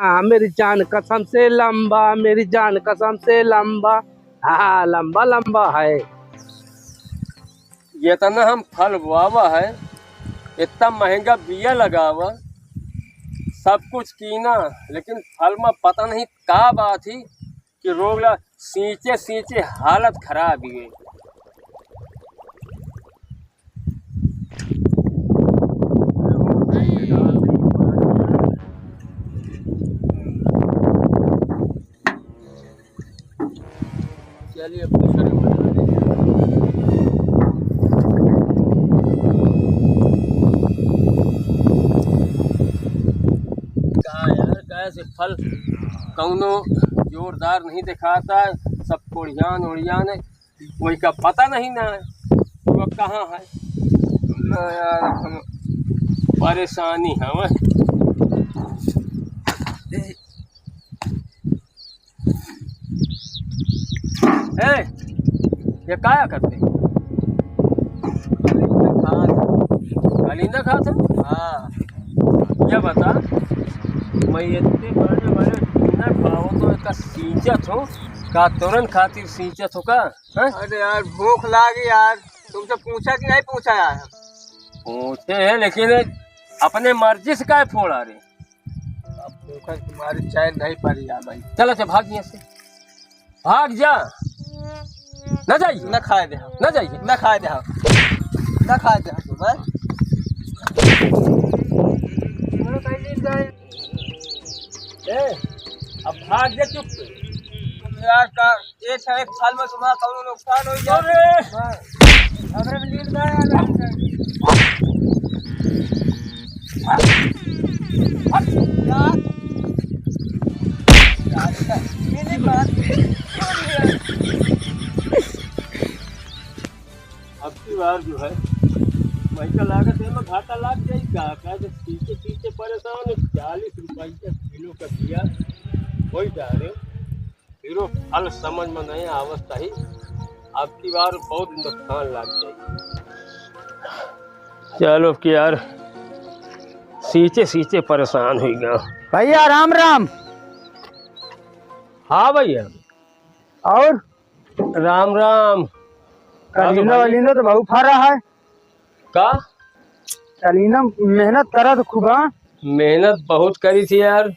हाँ मेरी जान कसम से लंबा, मेरी जान कसम से लंबा। हाँ लंबा लंबा है। ये तना हम फल बोआवा है, इतना महंगा बिया लगावा, सब कुछ कीना, लेकिन फल में पता नहीं का बात थी कि रोग ला सींचे सींचे हालत खराब ही गई। चलिए यार कैसे फल कौनो जोरदार नहीं दिखाता है, सब कोड़ियान उड़ियान है, कोई का पता नहीं ना है वो कहाँ है ना यार। हम परेशानी हमें ये काया करते कलिंदा खाते? हाँ ये बता, मैं इतने बड़े बड़े ढूंढना पाओ तो इसका सींचत हो का तुरंत खातिर सींचत हो का है? अरे यार भूख लागी यार, तुमसे पूछा कि नहीं पूछा यार? पूछे है लेकिन अपने मर्जी से काय फोड़ा रे। अब भूखा तुम्हारी चाय नहीं पड़ी यार भाई। चल अच्छा भाग यहाँ से, भाग जा, न जाइए, न खाए दे, न जाइए, न खाए दे, न खाए दे तुम्हें। अब भाग जा चुप यार का एक है एक साल में तुम्हारा कौनो नुकसान हो जाए। अगर लीड ना अब की बार जो है महंगा लागत है, घाटा लाग जाएगा क्या? पीछे पीछे परेशान है, 40 रुपये किलो का दिया वही जा रहे हो, फिर फल समझ में नहीं आवता ही। अब की बार बहुत नुकसान लग जाएगी। चलो कि यार सींचे सींचे परेशान हुई गया। भैया राम राम। हाँ भैया और राम राम। कलीना वलीना तो बहुत फरा है का? कलीना मेहनत करा तो खूबा। मेहनत बहुत करी थी यार,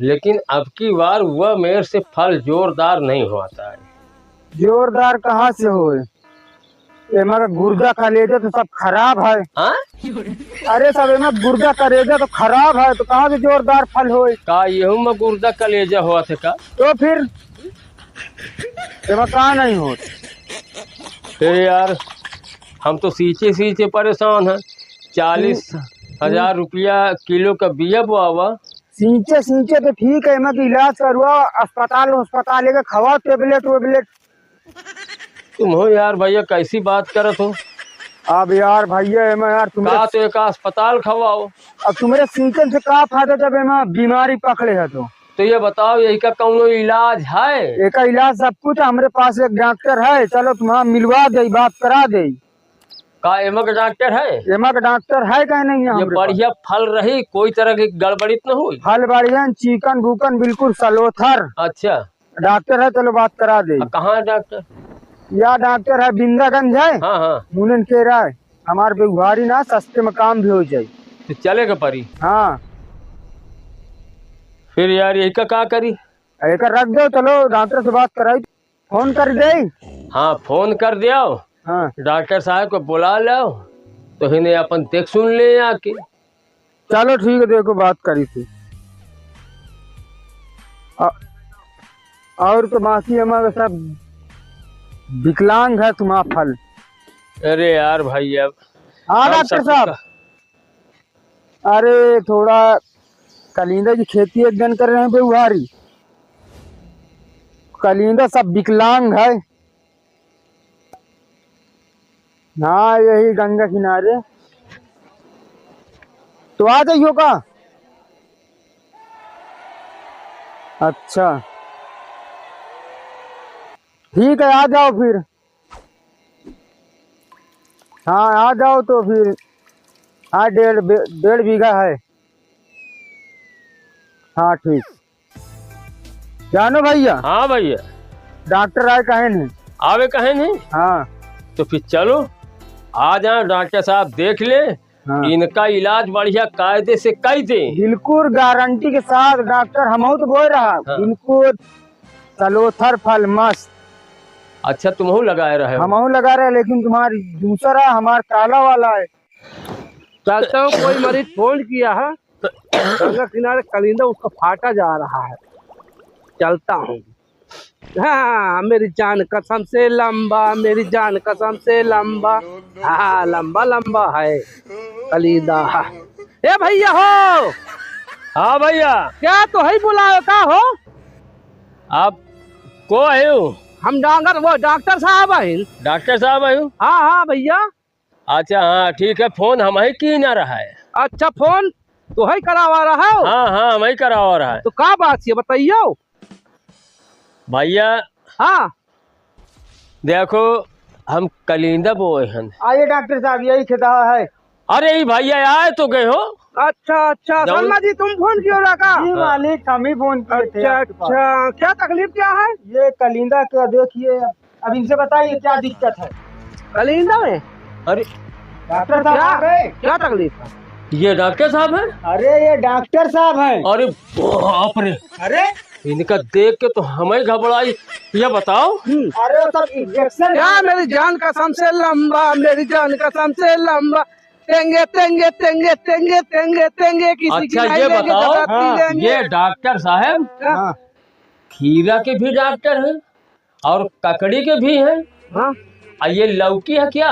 लेकिन अब की बार वह मेरे से फल जोरदार नहीं होता है। जोरदार कहाँ से होए? एमा का गुर्दा कलेजा तो सब खराब है। हाँ? अरे सब एमा गुर्दा कलेजा तो खराब है, तो कहाँ से जोरदार फल होए? का यहू में गुर्दा कलेजा हुआ थे का? तो फिर एमा कहाँ नहीं हो? फिर यार हम तो सींचे सींचे परेशान हैं। 40,000 रुपया किलो का बिया बोआवा। सींचे सींचे तो ठीक है, एमा का इलाज करवा, अस्पताल लेके खवा, टेबलेट वेबलेट। तुम हो यार भैया कैसी बात करत हो? अब यार भैया एमा यार का तो एक अस्पताल खवाओ। अब तुम्हारे सींचन से का फायदा जब एमा बीमारी पकड़े है? तो ये बताओ यही का कौनो इलाज है? एक इलाज सब कुछ हमारे पास, एक डॉक्टर है, चलो तुम्हारा मिलवा दे, बात करा दे। का एमा का डॉक्टर है? एमा का डॉक्टर है क्या नहीं है? ये बढ़िया फल रही, कोई तरह की गड़बड़ी न हुई? फल बढ़िया, चिकन भूकन बिल्कुल सलोथर। अच्छा डॉक्टर है, चलो बात करा दे। कहाँ है डॉक्टर? या डॉक्टर है बिंदागंज है। हाँ हाँ मुनन के राय हमारे बेगुहारी ना, सस्ते में काम भी हो जाये। तो चलेगा परी। हाँ फिर यार यही का करी? एक रख दो, चलो डॉक्टर से बात कराई, फोन कर दे। हाँ फोन कर दिया, हाँ डॉक्टर साहब को बुला लो तो इन्हें अपन देख सुन ले आके। चलो ठीक है, देखो बात करी थी। और तो बाकी हमारे सब विकलांग है तुम्हारा फल। अरे यार भाई अब हाँ डॉक्टर साहब, अरे थोड़ा कलिंदा की खेती एक दिन कर रहे हैं बेगुहारी, कलिंदा सब विकलांग है। हाँ यही गंगा किनारे, तो आ जाइयो का। अच्छा ठीक है, आ जाओ फिर। हाँ आ जाओ तो फिर। हाँ 1.5 बीघा है। हाँ ठीक। जानो भैया, हाँ भैया, डॉक्टर आए कहे नहीं। आवे कहे नहीं? हाँ तो फिर चलो आ जाए, डॉक्टर साहब देख ले, हाँ इनका इलाज बढ़िया कायदे से कर दे। बिल्कुल गारंटी के साथ डॉक्टर, हम तो बोल रहा हाँ। बिल्कुल सलोथर फल मस्त। अच्छा तुम लगाए रहे हो? हम लगा रहे, लेकिन तुम्हारी दूसरा हमारा काला वाला है। चलता हूँ, कोई मरीज फोन किया है गंगा किनारे कलिंदा उसका फाटा जा रहा है, चलता हूँ। हाँ मेरी जान कसम से लंबा, मेरी जान कसम से लंबा, हाँ लंबा लंबा है कलिंदा। ए भैया हो? हाँ भैया। क्या तो है बुलाओ का हो? आप को है हो? हम डॉक्टर साहब हैं। डॉक्टर साहब है? हाँ हाँ भैया। अच्छा हाँ ठीक है, फोन हम ही की ना रहा है। अच्छा फोन तो है करावा रहा हो? हाँ हाँ हम ही करावा रहा है। तो क्या बात है बताइयो भैया। हाँ देखो हम कलिंदा बोए हैं। आइए डॉक्टर साहब, यही खेता है। अरे ये भैया आए तो गए हो? अच्छा अच्छा शर्मा जी तुम फोन क्यों रखा? जी मालिक, हम ही फोन किए थे। अच्छा अच्छा, क्या तकलीफ क्या है? ये कलिंदा का देखिए, अब इनसे बताइए क्या दिक्कत है। कलिंदा में? अरे डॉक्टर साहब आ गए। क्या तकलीफ है? ये डॉक्टर साहब है? अरे ये डॉक्टर साहब हैं। अरे बाप रे, अरे इनका देख के तो हमें घबराई। ये बताओ। अरे सब इंजेक्शन। क्या मेरी जान कसम से लंबा, मेरी जान कसम से लंबा, तेंगे तेंगे तेंगे तेंगे तेंगे तेंगे किसी अच्छा की नहीं ये लेंगे, बताओ, जगत की लेंगे। ये डॉक्टर साहब हाँ, खीरा के भी डॉक्टर हैं और ककड़ी के भी हैं, हाँ। और ये लौकी है क्या?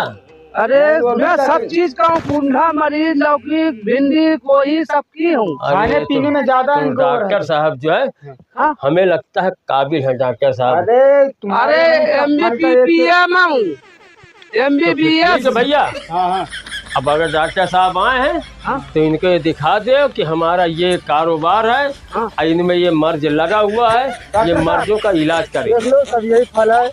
अरे मैं सब चीज का हूँ, कुंडा मरीज लौकी भिंडी कोई सबकी हूँ। खाने पीने में ज्यादा तो इनको हो रहा है। डॉक्टर साहब जो है हाँ? हमें लगता है काबिल है डॉक्टर साहब। अरे अरे तुम्हारे मुंह का फल का एक- MBBM हूँ, ठीक है MBBS। भैया, हाँ हाँ अब अगर डॉक्टर साहब आए हैं हाँ? तो इनको ये दिखा दो कि हमारा ये कारोबार है हाँ? और इनमें ये मर्ज लगा हुआ है, ये मर्जों का इलाज करे। देख लो, सब यही फल है।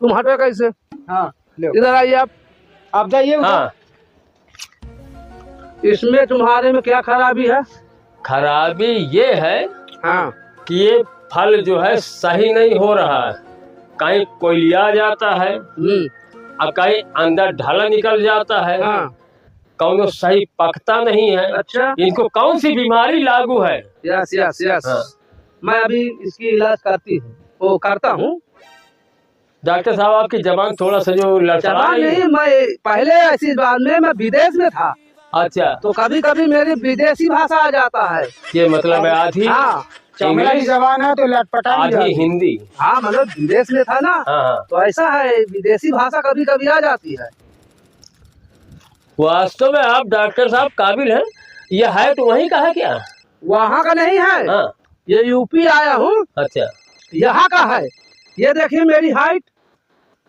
तुम हटो कैसे? हाँ लो, इधर आइए आप जाइए उधर। हाँ, इसमें तुम्हारे में क्या खराबी है? खराबी ये है हाँ कि ये फल जो है सही नहीं हो रहा है, कहीं कोयलिया जाता है और कहीं अंदर ढाला निकल जाता है, हाँ। कौनो सही पकता नहीं है। अच्छा इनको कौन सी बीमारी लागू है? यस यस यस, हाँ। मैं अभी इसकी इलाज करती हूँ, वो करता हूँ। डॉक्टर साहब आपकी जबान थोड़ा सा जो लड़खड़ा चला रही है। नहीं, मैं पहले ऐसी बात में मैं विदेश में था, अच्छा, तो कभी कभी मेरी विदेशी भाषा आ जाता है। ये मतलब है आधी हाँ चमड़ा की इंग्लिश जबान है तो लटपटाई आधी जाती। हिंदी। हाँ मतलब विदेश में था ना, हाँ हाँ, तो ऐसा है विदेशी भाषा कभी कभी आ जाती है। वास्तव में आप डॉक्टर साहब काबिल हैं। ये है तो वहीं का है क्या? वहाँ का नहीं है, हाँ ये यूपी आया हूँ, अच्छा, यहाँ का है। ये देखिए मेरी हाइट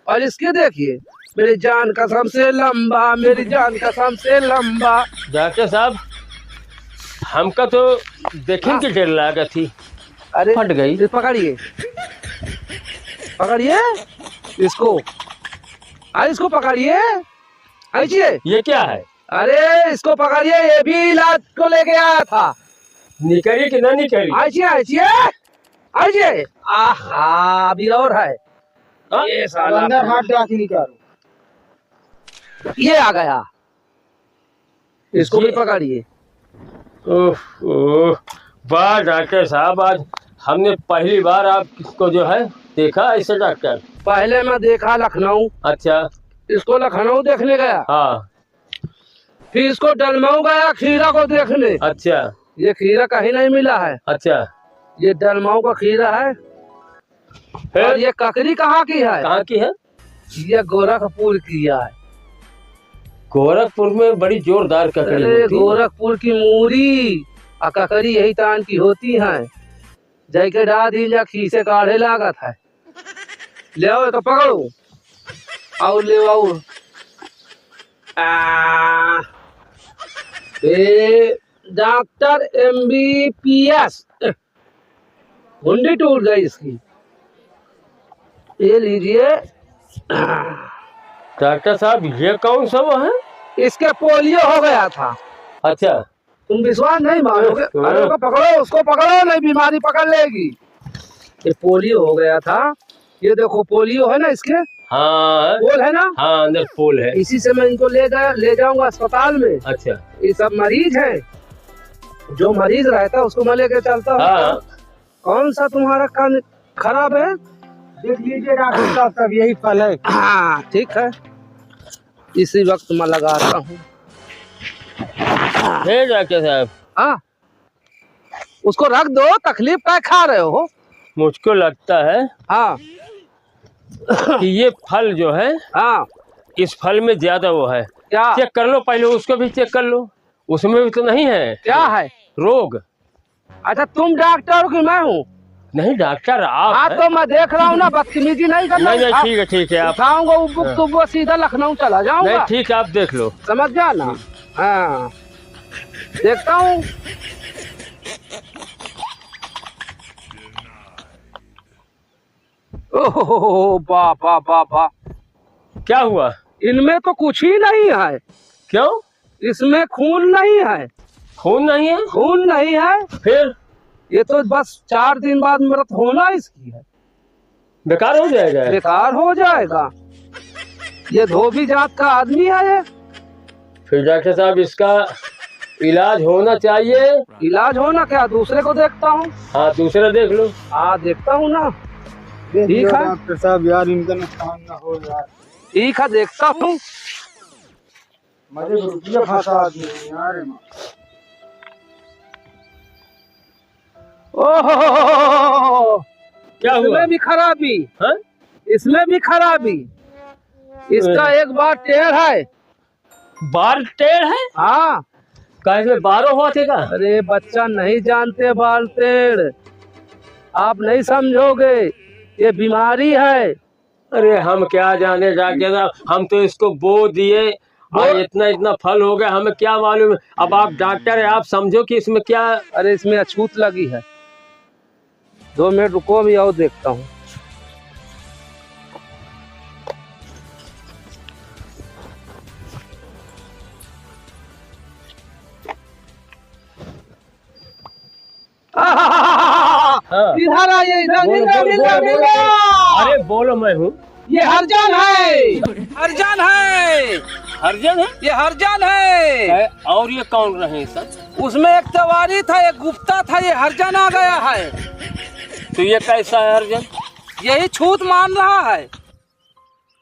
और इसके देखिए, मेरी जान कसम से लंबा, मेरी जान कसम से लंबा। डॉक्टर साहब हमका तो देखें कि डर लगा थी, अरे फट गई। ये पकड़िए पकड़िए इसको, अरे इसको पकड़िए, ऐसे। ये क्या है? अरे इसको पकड़िए, ये भी इलाज को लेके आया था। निकली कि ना निकली? ऐसे ऐसे ऐसे, आहा अभी और है। हाँ? ये साला अंदर हाथ डाल निकालो। ये आ गया, इसको भी पकड़िए। ओह ओह, वाह डॉक्टर साहब, आज हमने पहली बार आपको जो है देखा ऐसे डॉक्टर। पहले मैं देखा लखनऊ, अच्छा, इसको लखनऊ देखने गया, हाँ फिर इसको डलमऊ गया खीरा को देखने। अच्छा ये खीरा कहीं नहीं मिला है, अच्छा, ये डलमऊ का खीरा है। और फिर ये ककड़ी कहाँ की है? कहाँ की है? ये गोरखपुर की है। गोरखपुर में बड़ी जोरदार ककड़ी अरे होती है। गोरखपुर की मूरी और ककड़ी यही तान की होती है। जय के डा दी जा खीसे काढ़े लागत है। ले आओ तो पकड़ो और ले आओ। डॉक्टर MBBS हुंडी टूट गई इसकी, ये लीजिए। डॉक्टर साहब ये कौन सा वो है? इसके पोलियो हो गया था, अच्छा, तुम विश्वास नहीं मानोगे। अरे उसको पकड़ो, उसको पकड़ो, नहीं बीमारी पकड़ लेगी। ये पोलियो हो गया था, ये देखो पोलियो है ना इसके, हाँ पोल है ना, हाँ अंदर पोल है। इसी से मैं इनको ले जाऊंगा अस्पताल में। अच्छा ये सब मरीज है, जो मरीज रहता है उसको मैं लेके चलता हूँ। हाँ कौन सा तुम्हारा कान खराब है? देख लीजिए डॉक्टर साहब, सब यही फल है। हाँ ठीक है, इसी वक्त मैं लगाता हूँ। डॉक्टर साहब, हाँ उसको रख दो, तकलीफ क्या खा रहे हो? मुझको लगता है हाँ कि ये फल जो है, हाँ इस फल में ज्यादा वो है। क्या चेक कर लो पहले, उसको भी चेक कर लो, उसमें भी तो नहीं है क्या है? रोग। अच्छा तुम डॉक्टर हो कि मैं हूँ? नहीं डॉक्टर आप हाँ हैं। तो मैं देख रहा हूँ ना, बदतमीजी नहीं करना। नहीं नहीं ठीक है आप उठाऊंगा उबुक तो वो सीधा लखनऊ चला नहीं जाऊंगा। ठीक है, आप देख लो। समझ गया ना? हाँ देखता हूँ। ओहो वाह वाह वाह वाह, क्या हुआ? इनमें तो कुछ ही नहीं है। क्यों? इसमें खून नहीं है। खून नहीं है? खून नहीं है, फिर ये तो बस 4 दिन बाद मृत होना इसकी है, बेकार हो जाएगा। बेकार हो जाएगा। ये धोबी जात का आदमी है ये। फिर डॉक्टर साहब इसका इलाज होना चाहिए। इलाज होना क्या, दूसरे को देखता हूँ। हाँ दूसरा देख लो। हाँ देखता हूँ ना। ठीक ठीक है डॉक्टर साहब, यार इनका नुकसान ना हो यार। ठीक है देखता हूँ। मुझे रुपया फंसा दिए यार। ओहो क्या हुआ? इसमें भी खराबी, हाँ? इसमें भी खराबी। इसका एक बार टेढ़ है। बाल टेढ़ है? हाँ कैसे बारो हुआ थे का? अरे बच्चा नहीं जानते बाल टेढ़, आप नहीं समझोगे, ये बीमारी है। अरे हम क्या जाने डॉक्टर साहब, हम तो इसको बो दिए और इतना फल हो गया, हमें क्या मालूम। अब आप डॉक्टर है, आप समझो कि इसमें क्या। अरे इसमें अछूत लगी है। 2 मिनट रुको, भी आओ देखता हूँ। हाँ। इधर आइए, इधर बोलो, इधर बोलो, इधर बोलो, इधर। अरे बोलो, मैं हूँ। ये हरजान है, हरजान है, हरजन है? ये हरजान है। और ये कौन रहे सर? उसमें एक तिवारी था, एक गुप्ता था, ये हरजान आ गया है। तो ये कैसा है हरजन? यही छूत मान रहा है।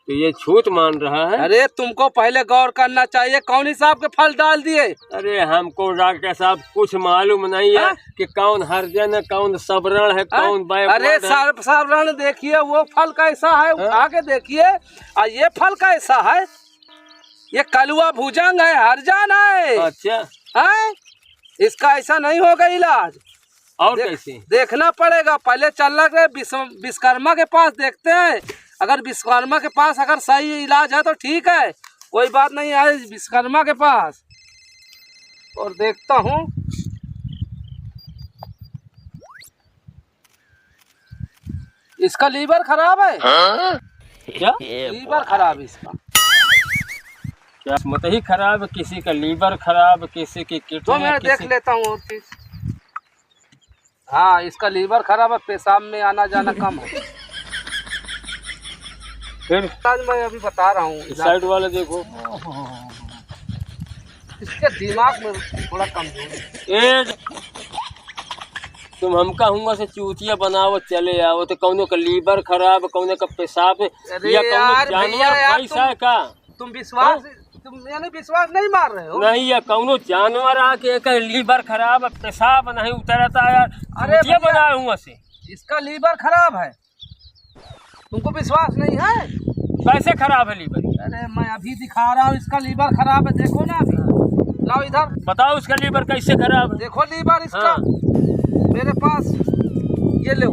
तो ये छूत मान रहा है? अरे तुमको पहले गौर करना चाहिए, कौन हिसाब के फल डाल दिए। अरे हमको डॉक्टर साहब कुछ मालूम नहीं है कि कौन हरजन है, कौन सबरण है, कौन बैकवर्ड अरे है। सावरण देखिए, वो फल कैसा है, उठा के देखिए। और ये फल कैसा है, ये कलुआ भुजंग है, हरजान है। अच्छा है? इसका ऐसा नहीं होगा इलाज। और कैसे? देखना पड़ेगा, पहले चलना के विश्वकर्मा के पास देखते हैं। अगर विश्वकर्मा के पास अगर सही इलाज है तो ठीक है, कोई बात नहीं है, विश्वकर्मा के पास और देखता हूँ। इसका लीवर खराब है। क्या लीवर खराब है इसका। क्या मत ही खराब, किसी का लीवर खराब, किसी की तो किडनी, मैं देख किसी... लेता हूँ और चीज। हाँ इसका लीवर खराब है, पेशाब में आना जाना कम है। फिर आज मैं अभी बता रहा हूँ, इस साइड वाला देखो। इसके दिमाग में थोड़ा कमजोरी। ए तुम हमका हुआ से चूतिया बनाओ चले आओ, तो कौनो का लीवर खराब, कौनो का पेशाब, अरे या यार कौनो भैया यार, जानवर पैसा का तुम विश्वास, तुम यानी विश्वास नहीं मार रहे हो। नहीं, या कौनो जानवर आके एक लीवर खराब, पेशाब नहीं उतरता यार, अरे चूतिया भैया, बनाए हुआ से। इसका लीवर खराब है, तुमको विश्वास नहीं है? कैसे खराब है लीवर? अरे मैं अभी दिखा रहा हूँ, इसका लीवर खराब है, देखो ना अभी। लाओ इधर बताओ उसका लीवर कैसे खराब है? देखो लीवर इसका। हाँ। मेरे पास ये लो,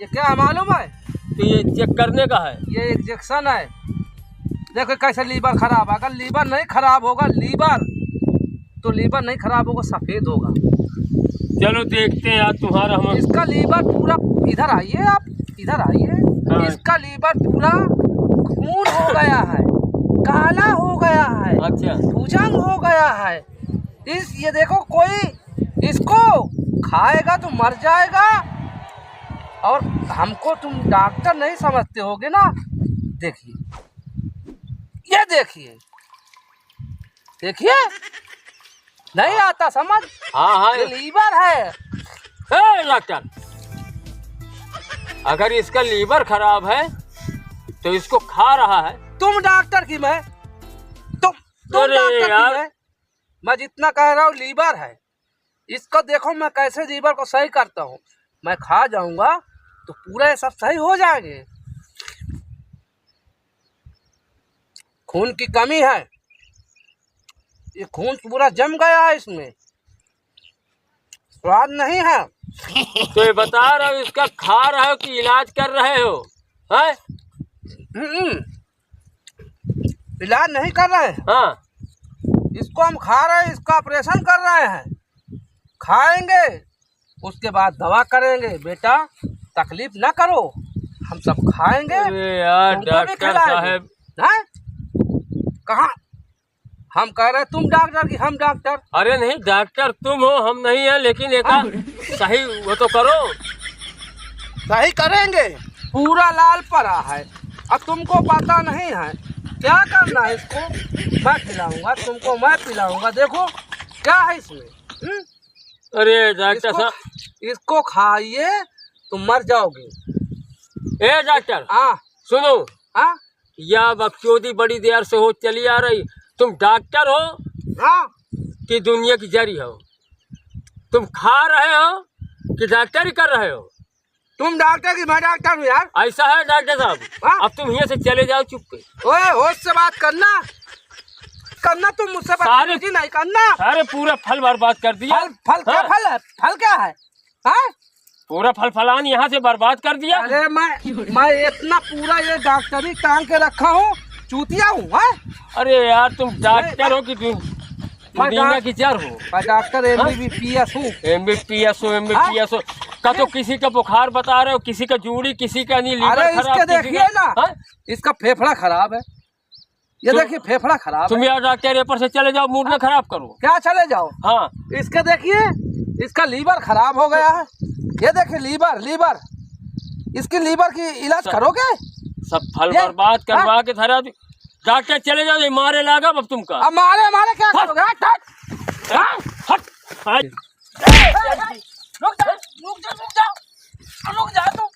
ये क्या है मालूम है? तो ये चेक करने का है। ये इंजेक्शन है, देखो कैसे लीवर खराब है। अगर लीवर नहीं खराब होगा, लीवर तो लीवर नहीं खराब होगा, सफेद होगा। चलो देखते हैं आज तुम्हारा हम। इसका लीवर पूरा, इधर आइए आप, इधर आइए। हाँ। इसका लीवर पूरा खून हो गया है, काला हो गया है, अच्छा भुजंग हो गया है। ये देखो, कोई इसको खाएगा तो मर जाएगा, और हमको तुम डॉक्टर नहीं समझते होगे ना। देखिए, ये देखिए, देखिए, नहीं आता समझ। हाँ हाँ ये लीवर है। डॉक्टर, अगर इसका लीवर खराब है तो इसको खा रहा है। तुम डॉक्टर की मैं, तुम अरे डॉक्टर यार। की मैं जितना कह रहा हूँ लीवर है। इसको देखो मैं कैसे लीवर को सही करता हूँ। मैं खा जाऊंगा तो पूरा ये सब सही हो जाएंगे। खून की कमी है, ये खून पूरा जम गया है, इसमें स्वाद नहीं है। तो ये बता रहा हूँ, इसका खा रहे हो कि इलाज कर रहे हो? हैं? इलाज नहीं कर रहे हैं, हाँ, इसको हम खा रहे हैं, इसका ऑपरेशन कर रहे हैं। खाएंगे उसके बाद दवा करेंगे। बेटा तकलीफ ना करो, हम सब खाएंगे। अरे यार तुमको भी डॉक्टर खिलाएंगे। साहब, हैं? कहाँ हम कह रहे हैं तुम डॉक्टर की हम डॉक्टर? अरे नहीं डॉक्टर तुम हो, हम नहीं है, लेकिन एक सही वो तो करो। सही करेंगे। पूरा लाल पड़ा है, अब तुमको पता नहीं है क्या करना है। इसको मैं खिलाऊंगा, तुमको मैं पिलाऊंगा। देखो क्या है इसमें। अरे डॉक्टर साहब, इसको खाइए तुम मर जाओगे। ए डॉक्टर हाँ सुनो, हाँ यह बकचोदी बड़ी देर से हो चली आ रही। तुम डॉक्टर हो हाँ। कि दुनिया की जड़ी हो? तुम खा रहे हो कि डॉक्टरी कर रहे हो? तुम डॉक्टर की मैं डॉक्टर हूँ यार। ऐसा है डॉक्टर साहब, हाँ? अब तुम यहाँ से चले जाओ चुप के। ओए होश से बात करना, करना तुम मुझसे बदतमीजी नहीं करना। अरे पूरा फल बर्बाद कर दिया। फल क्या हाँ? फल है? फल क्या है? हाँ? पूरा फल फलान यहाँ से बर्बाद कर दिया। अरे मैं इतना पूरा ये डॉक्टरी टांग के रखा हूँ, चूतिया हूँ। अरे यार तुम डॉक्टर हो कि तुम दुनिया की जड़ हो? मैं डॉक्टर MBBS हूँ। MBBS हो, MBBS हो का तो किसी का बुखार बता रहे हो, किसी का जूड़ी, किसी का नहीं अरे लीवर इसके खराब, देखिए ना, हाँ? इसका फेफड़ा खराब है। ये देखिए फेफड़ा खराब तुम है। यार डॉक्टर पर से चले जाओ, मूड ना खराब करो। क्या चले जाओ? हाँ इसके देखिए, इसका लीवर खराब हो गया है। ये देखिए लीवर, इसकी लीवर की इलाज करोगे? सब फल ये- बर्बाद करवा के धरा दी। डॉक्टर चले जाओ, ये मारे लागा अब तुमका। अब मारे क्या करोगे? हाँ, हट, हट। रुक जा तुम।